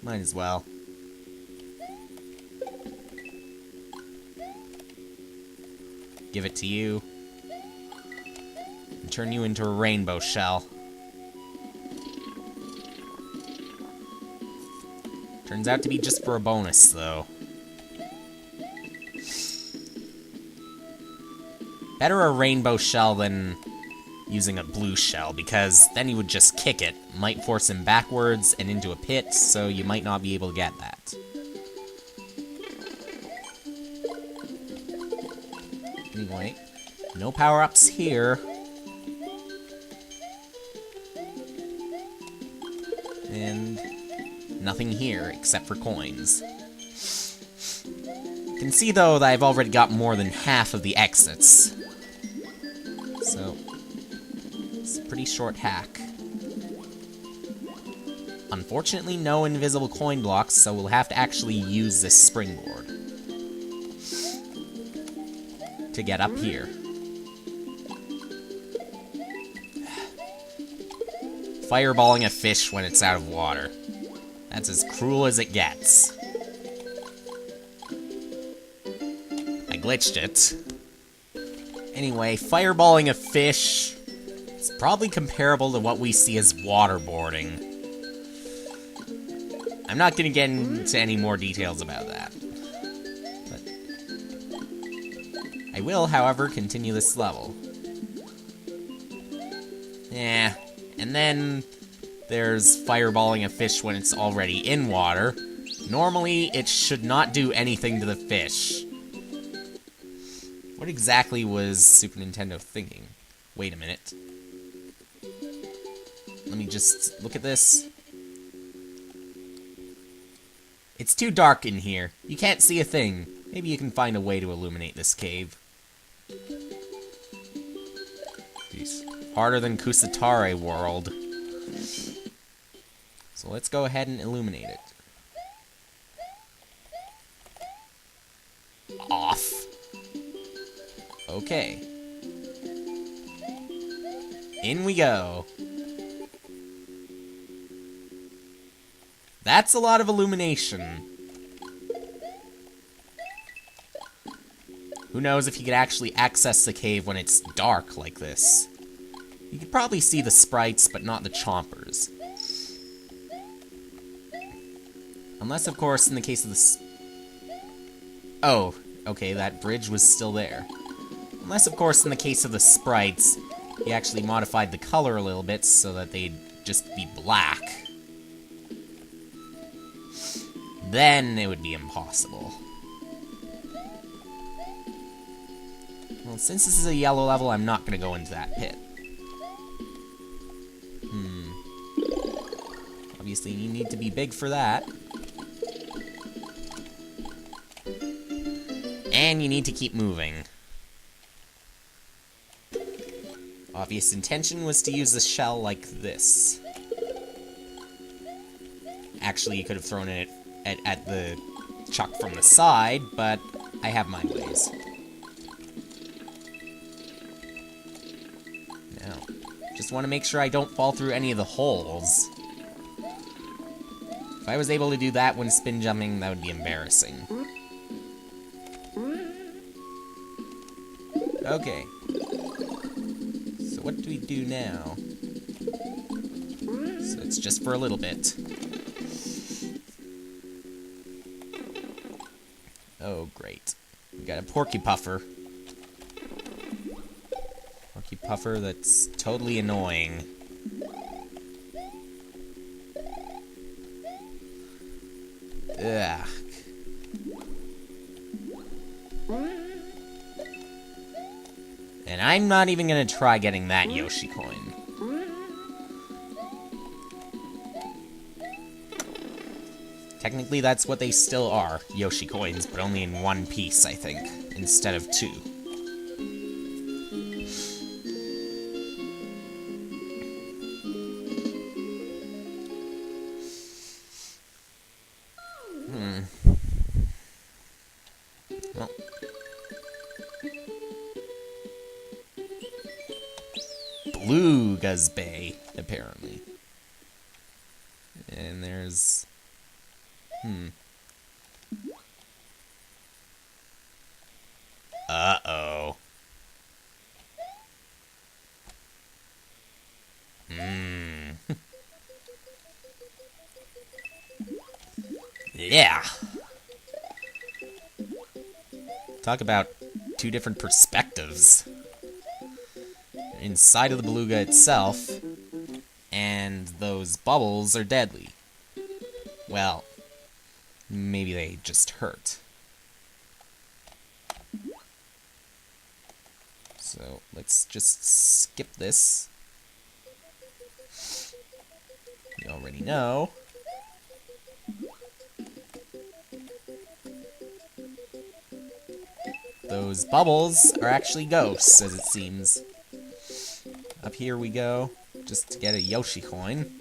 Might as well. Give it to you. And turn you into a rainbow shell. Turns out to be just for a bonus, though. Better a rainbow shell than using a blue shell, because then you would just kick it. Might force him backwards and into a pit, so you might not be able to get that. Anyway, no power-ups here. And nothing here, except for coins. You can see, though, that I've already got more than half of the exits. So, it's a pretty short hack. Unfortunately, no invisible coin blocks, so we'll have to actually use this springboard to get up here. Fireballing a fish when it's out of water. That's as cruel as it gets. I glitched it. Anyway, fireballing a fish is probably comparable to what we see as waterboarding. I'm not going to get into any more details about that. But I will, however, continue this level. Yeah, and then there's fireballing a fish when it's already in water. Normally, it should not do anything to the fish. What exactly was Super Nintendo thinking? Wait a minute. Let me just look at this. It's too dark in here. You can't see a thing. Maybe you can find a way to illuminate this cave. Jeez. Harder than Kusatare World. So let's go ahead and illuminate it. Off. Okay. In we go. That's a lot of illumination. Who knows if you could actually access the cave when it's dark like this. You could probably see the sprites, but not the chompers. Unless, of course, in the case of the oh, okay, that bridge was still there. Unless, of course, in the case of the sprites, he actually modified the color a little bit so that they'd just be black. Then it would be impossible. Well, since this is a yellow level, I'm not going to go into that pit. Obviously, you need to be big for that. And you need to keep moving. Obvious intention was to use the shell like this. Actually, you could have thrown it at the chuck from the side, but I have my ways. Now, just want to make sure I don't fall through any of the holes. If I was able to do that when spin jumping, that would be embarrassing. Okay. So what do we do now? So it's just for a little bit. Oh, great. We got a Porcupuffer. Porcupuffer that's totally annoying. Ugh. And I'm not even gonna try getting that Yoshi coin. Technically, that's what they still are, Yoshi coins, but only in one piece, I think, instead of two. Well. Blue Guzbay, apparently. And there's Uh-oh. Yeah. Talk about two different perspectives. Inside of the beluga itself, and those bubbles are deadly. Well, maybe they just hurt. So, let's just skip this. You already know. Those bubbles are actually ghosts, as it seems. Up here we go, just to get a Yoshi coin.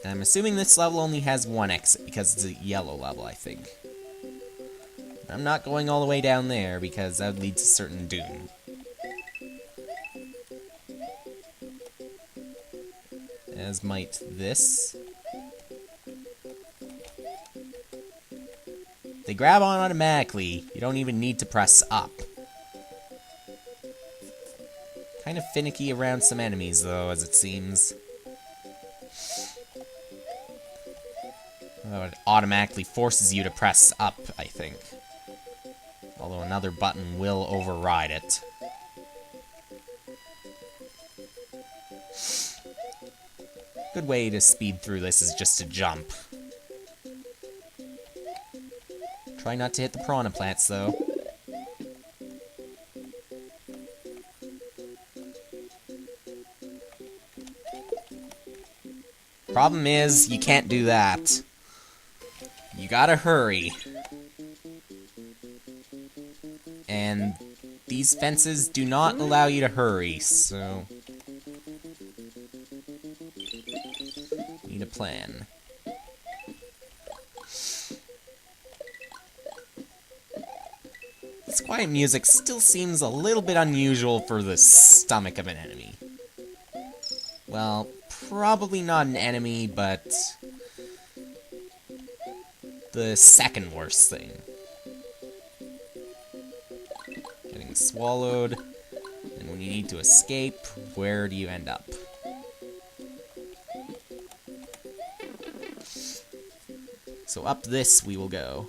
And I'm assuming this level only has one exit, because it's a yellow level, I think. I'm not going all the way down there, because that would lead to certain doom. As might this. They grab on automatically. You don't even need to press up. Kind of finicky around some enemies, though, as it seems. Although it automatically forces you to press up, I think. Although another button will override it. Good way to speed through this is just to jump. Try not to hit the piranha plants, though. Problem is, you can't do that. You gotta hurry. And these fences do not allow you to hurry, so... need a plan. This quiet music still seems a little bit unusual for the stomach of an enemy. Well, probably not an enemy, but the second worst thing. Getting swallowed, and when you need to escape, where do you end up? So up this we will go.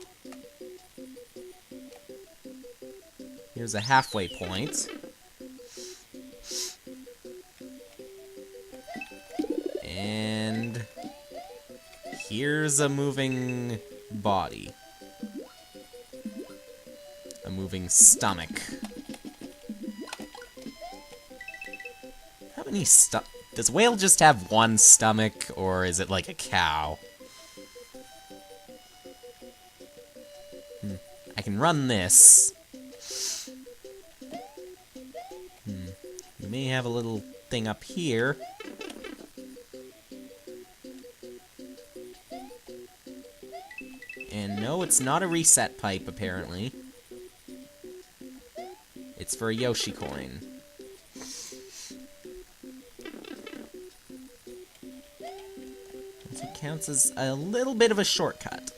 Here's a halfway point. And here's a moving body. A moving stomach. How many does a whale just have one stomach, or is it like a cow? I can run this. We may have a little thing up here. And no, it's not a reset pipe, apparently. It's for a Yoshi coin. So it counts as a little bit of a shortcut.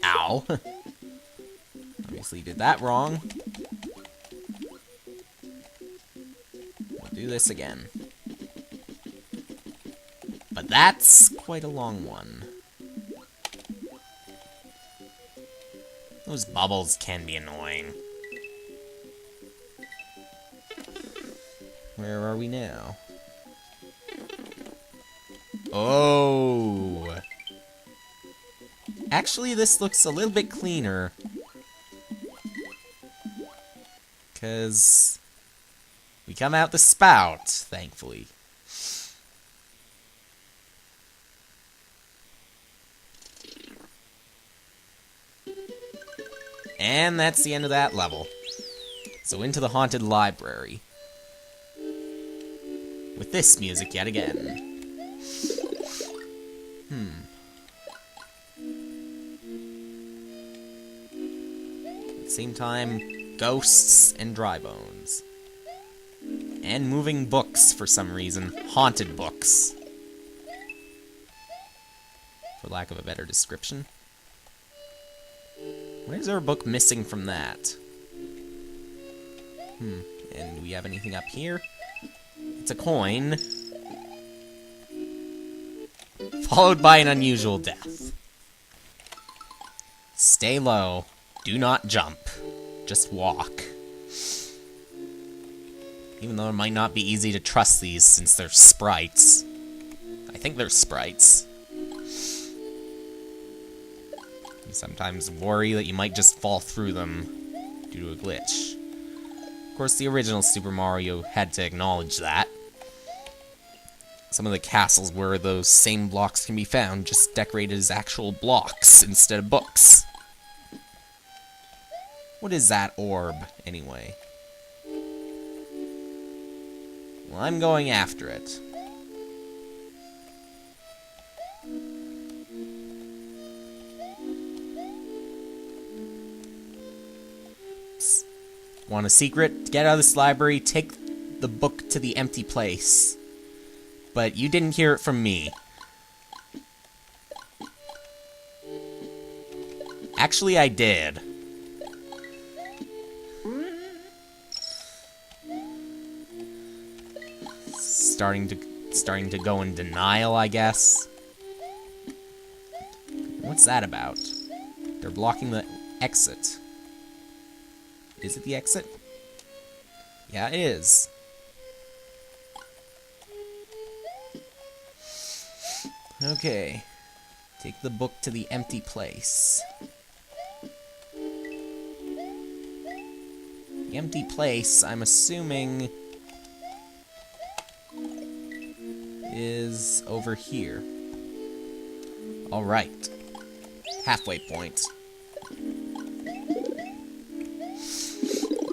Ow. Obviously did that wrong. We'll do this again. But that's quite a long one. Those bubbles can be annoying. Where are we now? Oh! Actually, this looks a little bit cleaner. 'Cause we come out the spout, thankfully. And that's the end of that level. So into the haunted library. With this music yet again. At the same time, ghosts and dry bones. And moving books for some reason. Haunted books. For lack of a better description. Why is our book missing from that? And do we have anything up here? It's a coin. Followed by an unusual death. Stay low. Do not jump. Just walk. Even though it might not be easy to trust these since they're sprites. I think they're sprites. You sometimes worry that you might just fall through them due to a glitch. Of course, the original Super Mario had to acknowledge that. Some of the castles where those same blocks can be found just decorated as actual blocks instead of books. What is that orb, anyway? Well, I'm going after it. Psst. Want a secret? Get out of this library, take the book to the empty place. But you didn't hear it from me. Actually, I did. Starting to go in denial, I guess. What's that about? They're blocking the exit. Is it the exit? Yeah, it is. Okay. Take the book to the empty place. The empty place, I'm assuming, is over here. Alright. Halfway point.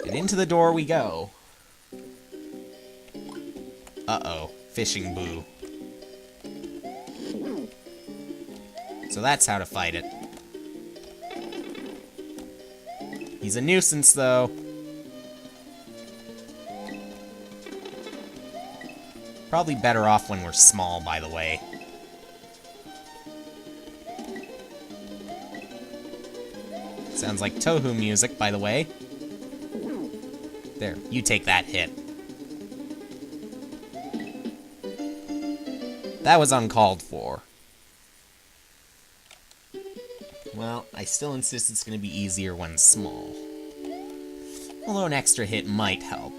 And into the door we go. Uh-oh. Fishing Boo. So that's how to fight it. He's a nuisance, though. Probably better off when we're small, by the way. Sounds like Touhou music, by the way. There, you take that hit. That was uncalled for. Well, I still insist it's going to be easier when small. Although an extra hit might help.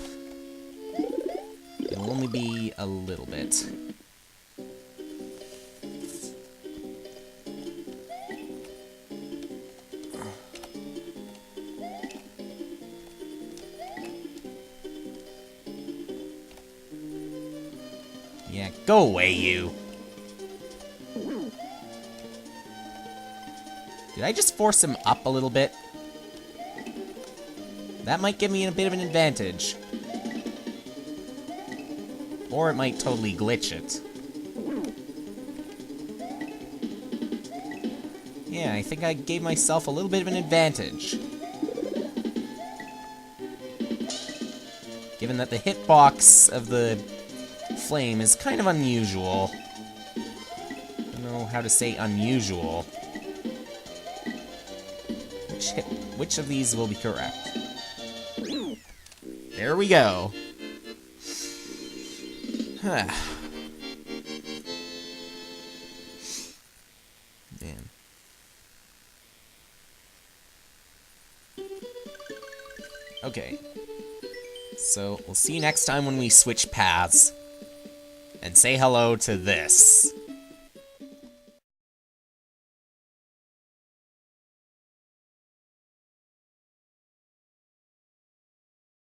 It'll only be a little bit. Yeah, go away, you. Did I just force him up a little bit? That might give me a bit of an advantage. Or it might totally glitch it. Yeah, I think I gave myself a little bit of an advantage. Given that the hitbox of the flame is kind of unusual. I don't know how to say unusual. Which of these will be correct? There we go. Man. Okay. So, we'll see you next time when we switch paths. And say hello to this.